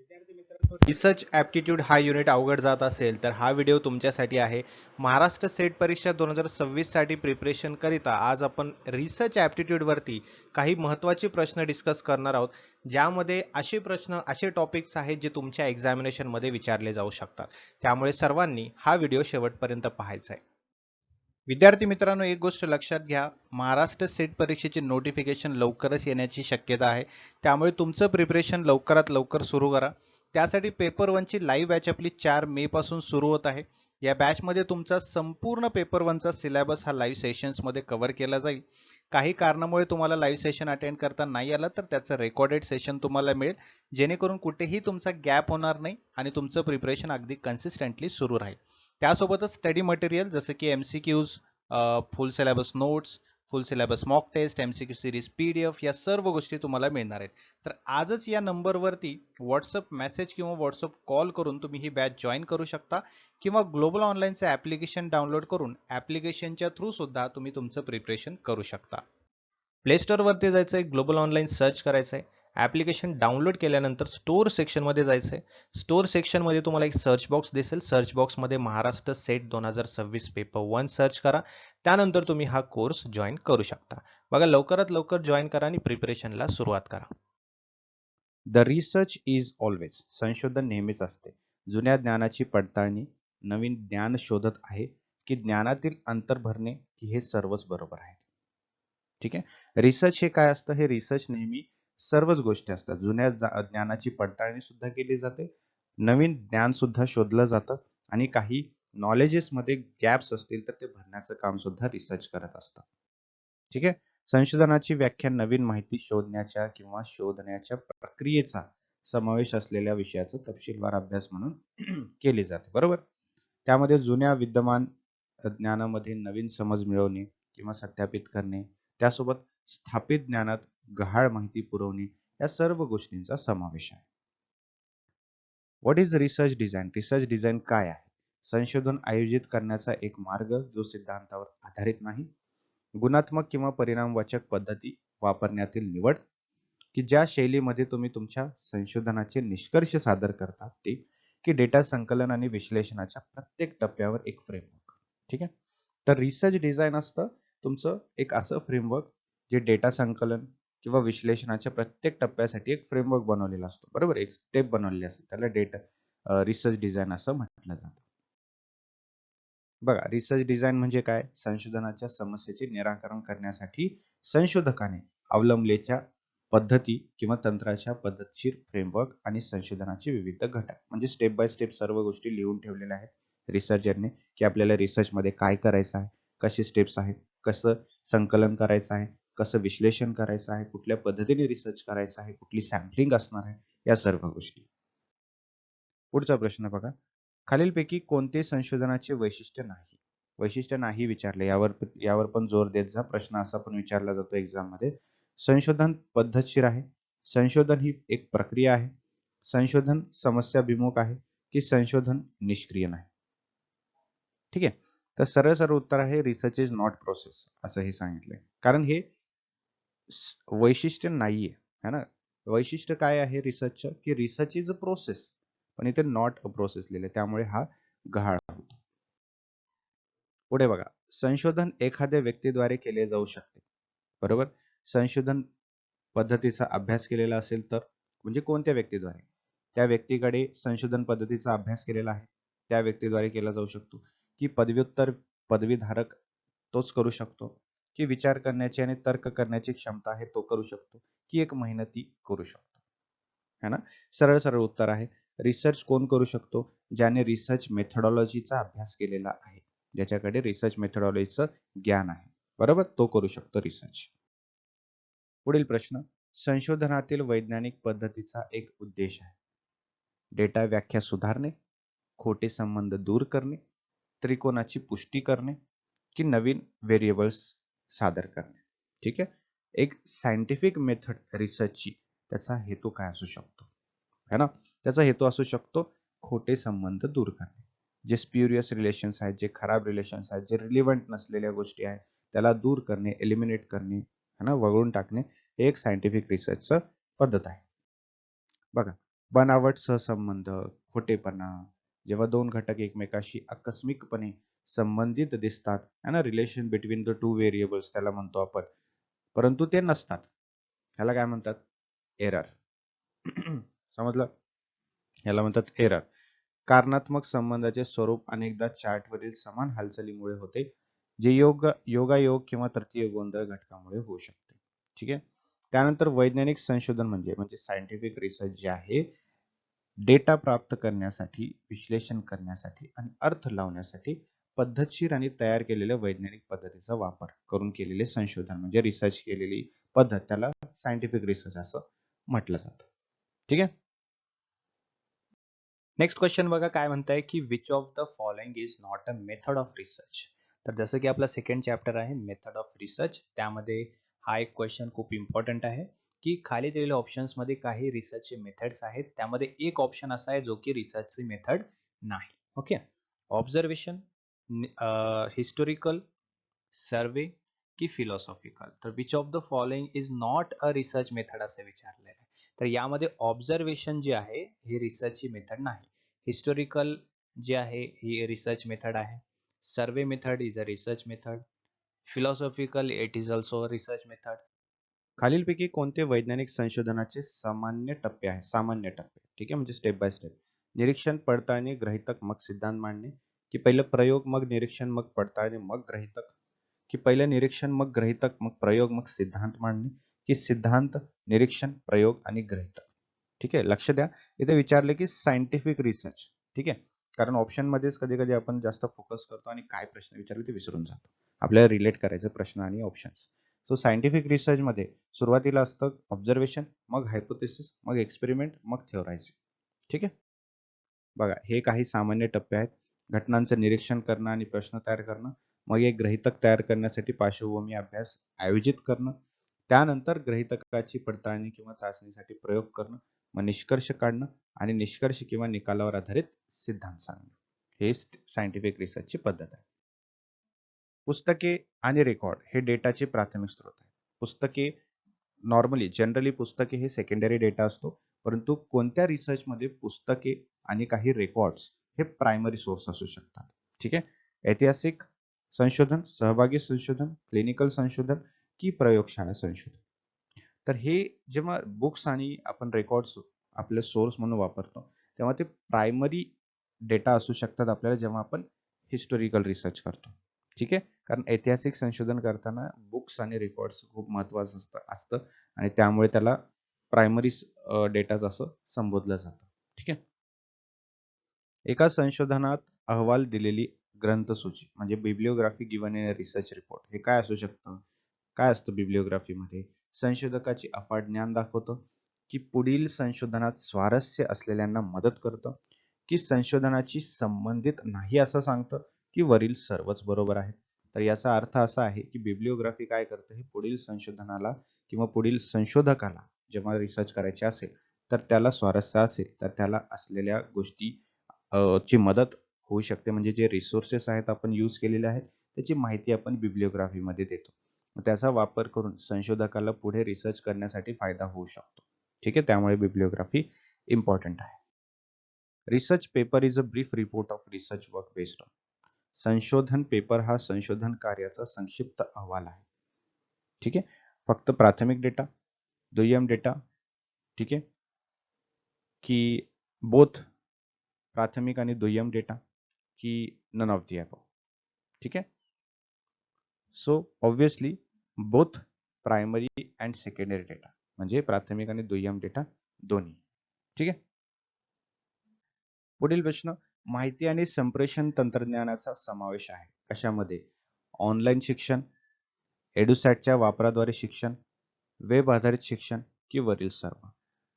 विद्यार्थी मित्रांनो, research aptitude हा युनिट अवघड जात असेल तर हा व्हिडिओ तुमच्यासाठी आहे. महाराष्ट्र सेट परीक्षा 2026 साठी प्रिपरेशन करिता आज आपण रिसर्च ॲप्टिट्यूड वरती काही महत्त्वाचे प्रश्न डिस्कस करणार आहोत, ज्यामध्ये असे प्रश्न असे टॉपिक्स आहेत जे तुमच्या एक्झामिनेशन मध्ये विचारले जाऊ शकतात. त्यामुळे सर्वांनी हा व्हिडिओ शेवटपर्यंत पाहायचा आहे. विद्यार्थी मित्रांनो, एक गोष्ट लक्षात घ्या, महाराष्ट्र सेट परीक्षेचे नोटिफिकेशन लवकरच येण्याची शक्यता आहे. त्यामुळे तुमचं प्रिपरेशन लवकरात लवकर सुरू करा. त्यासाठी पेपर वनची लाईव्ह बॅच आपली 4 मे पासून सुरू होत आहे. या बॅचमध्ये तुमचा संपूर्ण पेपर वनचा सिलेबस हा लाईव्ह सेशन्समध्ये कव्हर केला जाईल. काही कारणामुळे तुम्हाला लाईव्ह सेशन अटेंड करता नाही आलं तर त्याचं रेकॉर्डेड सेशन तुम्हाला मिळेल, जेणेकरून कुठेही तुमचा गॅप होणार नाही आणि तुमचं प्रिपरेशन अगदी कन्सिस्टंटली सुरू राहील. त्यासोबतच स्टडी मटेरियल जसं की MCQs, full syllabus notes, full syllabus mock test, MCQ series PDF या सर्व गोष्टी तुम्हाला मिळणार आहेत. तर आजच या नंबरवरती व्हॉट्सअप मेसेज किंवा व्हॉट्सअप कॉल करून तुम्ही ही बॅच जॉईन करू शकता, किंवा ग्लोबल ऑनलाईनचे ॲप्लिकेशन डाउनलोड करून ॲप्लिकेशनच्या थ्रू सुद्धा तुम्ही तुमचं प्रिपरेशन करू शकता. प्ले स्टोअरवरती जायचं आहे, ग्लोबल ऑनलाईन सर्च करायचं आहे. ॲप्लिकेशन डाउनलोड केल्यानंतर स्टोअर सेक्शनमध्ये जायचं आहे. स्टोअर सेक्शनमध्ये तुम्हाला एक सर्च बॉक्स दिसेल. सर्च बॉक्समध्ये महाराष्ट्र सेट 2026 पेपर 1 सर्च करा. त्यानंतर तुम्ही हा कोर्स जॉईन करू शकता. बघा, लवकरात लवकर जॉईन करा आणि प्रिपरेशनला सुरुवात करा. The research is always. संशोधन नेहमीच असते. जुन्या ज्ञानाची पडताळणी, नवीन ज्ञान शोधत आहे की ज्ञानातील अंतर भरणे, की हे सर्वच बरोबर आहे. ठीक आहे. रिसर्च हे काय असतं? हे रिसर्च नेहमी सर्वच गोष्टी असतात. जुन्या ज्ञानाची पडताळणी सुद्धा केली जाते, नवीन ज्ञान सुद्धा शोधलं जातं आणि काही नॉलेजेस मध्ये गॅप्स असतील तर ते भरण्याचं काम सुद्धा रिसर्च करत असतं. ठीक आहे. संशोधनाची व्याख्या नवीन माहिती शोधण्याच्या किंवा शोधण्याच्या प्रक्रियेचा समावेश असलेल्या विषयाचा तपशीलवार अभ्यास म्हणून केली जाते. बरोबर. त्यामध्ये जुन्या विद्यमान ज्ञानामध्ये नवीन समज मिळवणे किंवा सत्यापित करणे, त्यासोबत स्थापित ज्ञानात गहाळ माहिती पुरवणे, या सर्व गोष्टींचा समावेश आहे. What is research design? Research design काय आहे? संशोधन आयोजित करण्याचा एक मार्ग जो सिद्धांतावर आधारित नाही. गुणात्मक किंवा परिणामवाचक पद्धती वापरण्यातील निवड, की ज्या शैलीमध्ये तुम्ही तुमच्या संशोधनाचे निष्कर्ष सादर करता ते, की डेटा संकलन आणि विश्लेषणाच्या प्रत्येक टप्प्यावर एक फ्रेमवर्क. ठीक आहे. तर रिसर्च डिझाईन असतं तुमचं एक असं फ्रेमवर्क जे डेटा संकलन किंवा विश्लेषणाच्या प्रत्येक टप्प्यासाठी एक फ्रेमवर्क बनवलेला असतो. बरोबर. एक स्टेप बनवलेली असते, त्याला डेटा रिसर्च डिझाईन असं म्हटलं जातं. बघा, रिसर्च डिझाईन म्हणजे काय? संशोधनाच्या समस्येचे निराकरण करण्यासाठी संशोधकाने अवलंबलेल्या पद्धती किंवा तंत्राच्या पद्धतशीर फ्रेमवर्क आणि संशोधनाचे विविध घटक, म्हणजे स्टेप बाय स्टेप सर्व गोष्टी लिहून ठेवलेल्या आहेत रिसर्चरने, की आपल्याला रिसर्चमध्ये काय करायचं आहे, कसे स्टेप्स आहेत, कसं संकलन करायचं आहे, कसं विश्लेषण करायचं आहे, कुठल्या पद्धतीने रिसर्च करायचं आहे, कुठली सॅम्पलिंग असणार आहे, या सर्व गोष्टी. पुढचा प्रश्न बघा. खालीलपैकी कोणते संशोधनाचे वैशिष्ट्य नाही? वैशिष्ट्य नाही विचारले, यावर पण जोर देत जा. प्रश्न असा पण विचारला जातो एक्झाम मध्ये. संशोधन पद्धतशीर आहे, संशोधन ही एक प्रक्रिया आहे, संशोधन समस्याभिमुख आहे, की संशोधन निष्क्रिय नाही. ठीक आहे. तर सरळ सरळ उत्तर आहे रिसर्च इज नॉट प्रोसेस, असं हे सांगितलंय. कारण हे वैशिष्ट्य नाहीये, है ना. वैशिष्ट्य काय आहे रिसर्चचं? की रिसर्च इज अ प्रोसेस, पण इथे नॉट अ प्रोसेस लिहिले, त्यामुळे हा गहाळ होतो. पुढे बघा. संशोधन एखाद्या व्यक्तीद्वारे केले जाऊ शकते. बरोबर. संशोधन पद्धतीचा अभ्यास केलेला असेल तर, म्हणजे कोणत्या व्यक्तीद्वारे? त्या व्यक्तीकडे संशोधन पद्धतीचा अभ्यास केलेला आहे, त्या व्यक्तीद्वारे केला जाऊ शकतो. की पदव्युत्तर पदवीधारक तोच करू शकतो, की विचार करण्याची आणि तर्क करण्याची क्षमता आहे तो करू शकतो, की एक मेहनती करू शकतो, है ना. सरळ सरळ उत्तर आहे रिसर्च कोण करू शकतो? ज्याने रिसर्च मेथडॉलॉजीचा अभ्यास केलेला आहे, ज्याच्याकडे रिसर्च मेथडॉलॉजीचं ज्ञान आहे, बरोबर, तो करू शकतो रिसर्च. पुढील प्रश्न. संशोधनातील वैज्ञानिक पद्धतीचा एक उद्देश आहे. डेटा व्याख्या सुधारणे, खोटे संबंध दूर करणे, त्रिकोणाची पुष्टी करणे, की नवीन व्हेरिएबल्स सादर करणे. ठीक आहे. एक सायंटिफिक मेथड रिसर्चची त्याचा हेतू काय असू शकतो, है ना. त्याचा हेतू असू शकतो खोटे संबंध दूर करणे, जे स्प्युरियस रिलेशन्स आहेत, जे खराब रिलेशन्स आहेत, जे रिलिव्हंट नसलेल्या गोष्टी आहेत, त्याला दूर करणे, एलिमिनेट करणे, है ना, वगळून टाकणे, हे एक सायंटिफिक रिसर्चचं पद्धत आहे. बघा, बनावट सहसंबंध, खोटेपणा, जेव्हा दोन घटक एकमेकाशी आकस्मिकपणे संबंधित दिसतात, है ना, relation between the two variables त्याला म्हणतो आपण, परंतु ते नसतात, ह्याला काय म्हणतात? एरर. समजलं? ह्याला म्हणतात एरर. कारणात्मक संबंधाचे स्वरूप अनेकदा चार्टवरील समान हालचालीमुळे होते, जे योगायोग किंवा तृतीय गोंधळ घटकामुळे होऊ शकते. ठीक आहे. त्यानंतर वैज्ञानिक संशोधन म्हणजे सायंटिफिक रिसर्च जे आहे, डेटा प्राप्त करण्यासाठी, विश्लेषण करण्यासाठी आणि अर्थ लावण्यासाठी पद्धतशीर आणि तयार केलेल्या वैज्ञानिक पद्धतीचा वापर करून केलेले संशोधन म्हणजे रिसर्च केलेली पद्धत, त्याला सायंटिफिक रिसर्च असं म्हटलं जातं. ठीक आहे. नेक्स्ट क्वेश्चन बघा काय म्हणताय की which of the following is not a method of research. तर जसं की आपला सेकंड चॅप्टर आहे मेथड ऑफ रिसर्च, त्यामध्ये हा एक क्वेश्चन खूप इम्पॉर्टंट आहे की खाली दिलेल्या ऑप्शन्स मध्ये काही रिसर्चचे मेथड्स आहेत, त्यामध्ये एक ऑप्शन असा आहे जो की रिसर्चची मेथड नाही. ओके. ऑब्झर्वेशन, हिस्टोरिकल, सर्वे की फिलॉसॉफिकल. तर which of the following is not a research method असं विचारलेलं आहे. तर यामध्ये ऑब्झर्वेशन जे आहे हे रिसर्चची मेथड नाही. हिस्टोरिकल जे आहे ही रिसर्च मेथड आहे. Survey method is a research method. Philosophical it is also research method. खालीलपैकी कोणते वैज्ञानिक संशोधनाचे सामान्य टप्पे आहे? सामान्य टप्पे, ठीक आहे, म्हणजे स्टेप बाय स्टेप. निरीक्षण, पडताळणी, ग्रहितक, मग सिद्धांत मांडणे, की पहिलं प्रयोग मग निरीक्षण मग पडताळणी मग ग्रहितक, की पहिलं निरीक्षण मग ग्रहितक मग प्रयोग मग सिद्धांत मांडणे, की सिद्धांत, निरीक्षण, प्रयोग आणि ग्रहितक. ठीक आहे. लक्ष द्या, इथे विचारले की सायंटिफिक रिसर्च. ठीक आहे. कारण ऑप्शन मध्येच कधी कधी आपण जास्त फोकस करतो आणि काय प्रश्न विचारले ते विसरून जातो. आपल्याला रिलेट करायचं प्रश्न आणि ऑप्शन्स. सो सायंटिफिक रिसर्च मध्ये सुरुवातीला असतं ऑब्झर्वेशन, मग हायपोथेसिस, मग एक्सपेरिमेंट, मग थेओरायझिंग. ठीक आहे. बघा, हे काही सामान्य टप्पे आहेत. घटनांचं निरीक्षण करणं आणि प्रश्न तयार करणं, मग एक ग्रहितक तयार करण्यासाठी पार्श्वभूमी अभ्यास आयोजित करणं, त्यानंतर ग्रहितकाची पडताळणी किंवा चाचणीसाठी प्रयोग करणं, मग निष्कर्ष काढणं आणि निष्कर्ष किंवा निकालावर आधारित सिद्धांत सांगणं. हे सायंटिफिक रिसर्चची पद्धत आहे. पुस्तके आणि रेकॉर्ड हे डेटाचे प्राथमिक स्रोत आहे. पुस्तके नॉर्मली जनरली पुस्तके हे सेकंडरी डेटा असतो, परंतु कोणत्या रिसर्चमध्ये पुस्तके आणि काही रेकॉर्ड्स हे प्रायमरी सोर्स असू शकतात. ठीक आहे. ऐतिहासिक संशोधन, सहभागी संशोधन, क्लिनिकल संशोधन की प्रयोगशाळा संशोधन. तर हे जेव्हा बुक्स आणि आपण रेकॉर्ड्स आपले सोर्स म्हणून वापरतो, तेव्हा ते प्रायमरी डेटा असू शकतात आपल्याला जेव्हा आपण हिस्टोरिकल रिसर्च करतो. ठीक आहे. कारण ऐतिहासिक संशोधन करताना बुक्स आणि रेकॉर्ड्स खूप महत्वाचं असतं आणि त्यामुळे त्याला प्रायमरी डेटाच असं संबोधलं जातं. ठीक आहे. एका संशोधनात अहवाल दिलेली ग्रंथसूची म्हणजे bibliography given in research report हे काय असू शकतं? काय असतं बिब्लिओग्राफीमध्ये? संशोधकाची अफाट ज्ञान दाखवतं, की पुढील संशोधनात स्वारस्य असलेल्यांना मदत करतं, की संशोधनाची संबंधित नाही असं सांगतं, की वरील सर्वच बरोबर आहे. तर याचा अर्थ असा आहे की बिब्लिओग्राफी काय करतं, हे पुढील संशोधनाला किंवा पुढील संशोधकाला जेव्हा रिसर्च करायचे असेल तर त्याला स्वारस्य असेल तर त्याला असलेल्या गोष्टी ची मदत होऊ शकते. म्हणजे जे रिसोर्सेस आहेत आपण यूज केलेले आहेत त्याची माहिती आपण बिब्लिओग्राफीमध्ये देतो. त्याचा वापर करून संशोधकाला पुढे रिसर्च करण्यासाठी फायदा होऊ शकतो. ठीक आहे. त्यामुळे बिब्लिओग्राफी इम्पॉर्टंट आहे. Research paper is a brief report of research work based on. संशोधन पेपर हा संशोधन कार्याचा संक्षिप्त अहवाल आहे. ठीक आहे. फक्त प्राथमिक डेटा, दुय्यम डेटा, ठीक आहे, की बोथ प्राथमिक आणि दुय्यम डेटा, की नन ऑफ दी अबव. ठीक आहे. So obviously both primary and secondary data म्हणजे प्राथमिक आणि दुय्यम डेटा दोन्ही. ठीक आहे. पुढील प्रश्न, माहिती आणि संप्रेषण तंत्रज्ञानाचा समावेश आहे कशामध्ये? ऑनलाईन शिक्षण, एडुसॅटच्या वापराद्वारे शिक्षण, वेब आधारित शिक्षण की वरील सर्व.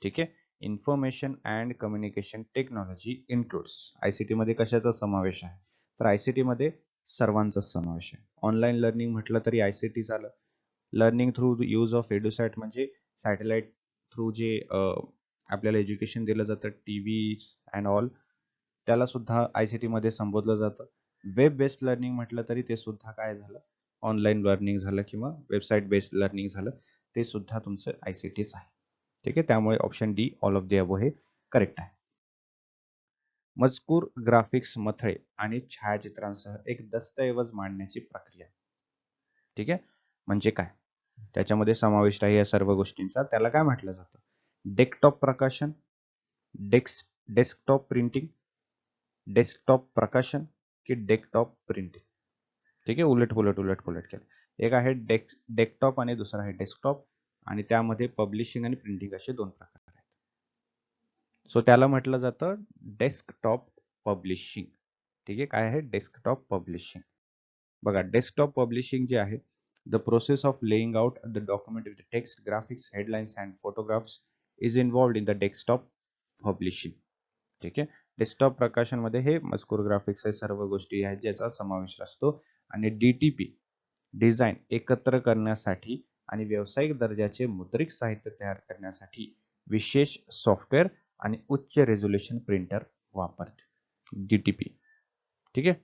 ठीक आहे. Information and communication technology includes. ICT मध्ये कशाचा समावेश आहे? तर आयसीटी मध्ये सर्वांचा समावेश आहे. ऑनलाईन लर्निंग म्हटलं तरी आयसीटी झालं. लर्निंग थ्रू यूज ऑफ एडुसॅट म्हणजे सॅटेलाइट थ्रू जे आपल्याला एज्युकेशन दिलं जातं, टीव्ही अँड ऑल, त्याला सुद्धा आयसीटी मध्ये संबोधलं जातं. वेब बेस्ड लर्निंग म्हटलं तरी ते सुद्धा काय झालं, ऑनलाईन लर्निंग झालं किंवा वेबसाईट बेस्ड लर्निंग झालं, ते सुद्धा तुमचं आयसीटीच आहे. ठीक आहे. त्यामुळे option D all of the above हे करेक्ट आहे. मजकूर ग्राफिक्स मथळे आणि छायाचित्रांसह एक दस्तऐवज मांडण्याची प्रक्रिया. ठीक आहे, म्हणजे काय, त्याच्यामध्ये समाविष्ट आहे या सर्व गोष्टींचा. त्याला काय म्हटलं जातं? डेस्कटॉप प्रकाशन, डेस्कटॉप प्रिंटिंग, डेस्कटॉप प्रकाशन की डेस्कटॉप प्रिंटिंग. ठीक आहे, उलट केलं. एक आहे डेस्कटॉप आणि दुसरा आहे डेस्कटॉप, आणि त्यामध्ये पब्लिशिंग आणि प्रिंटिंग असे दोन प्रकार आहेत. सो त्याला म्हटलं जातं डेस्कटॉप पब्लिशिंग. ठीक आहे, काय आहे? Desktop publishing. बघा, डेस्कटॉप पब्लिशिंग जे आहे, the process of laying out the document with text, graphics, headlines and photographs is involved in the desktop publishing. ठीक आहे, डेस्कटॉप प्रकाशनमध्ये हे मजकूर ग्राफिक्स हे सर्व गोष्टी आहेत ज्याचा समावेश असतो. आणि DTP डिझाईन एकत्र करण्यासाठी आणि व्यावसायिक दर्जाचे मुद्रित साहित्य तयार करण्यासाठी विशेष सॉफ्टवेअर आणि उच्च रेझोल्युशन प्रिंटर वापरते DTP. ठीक आहे.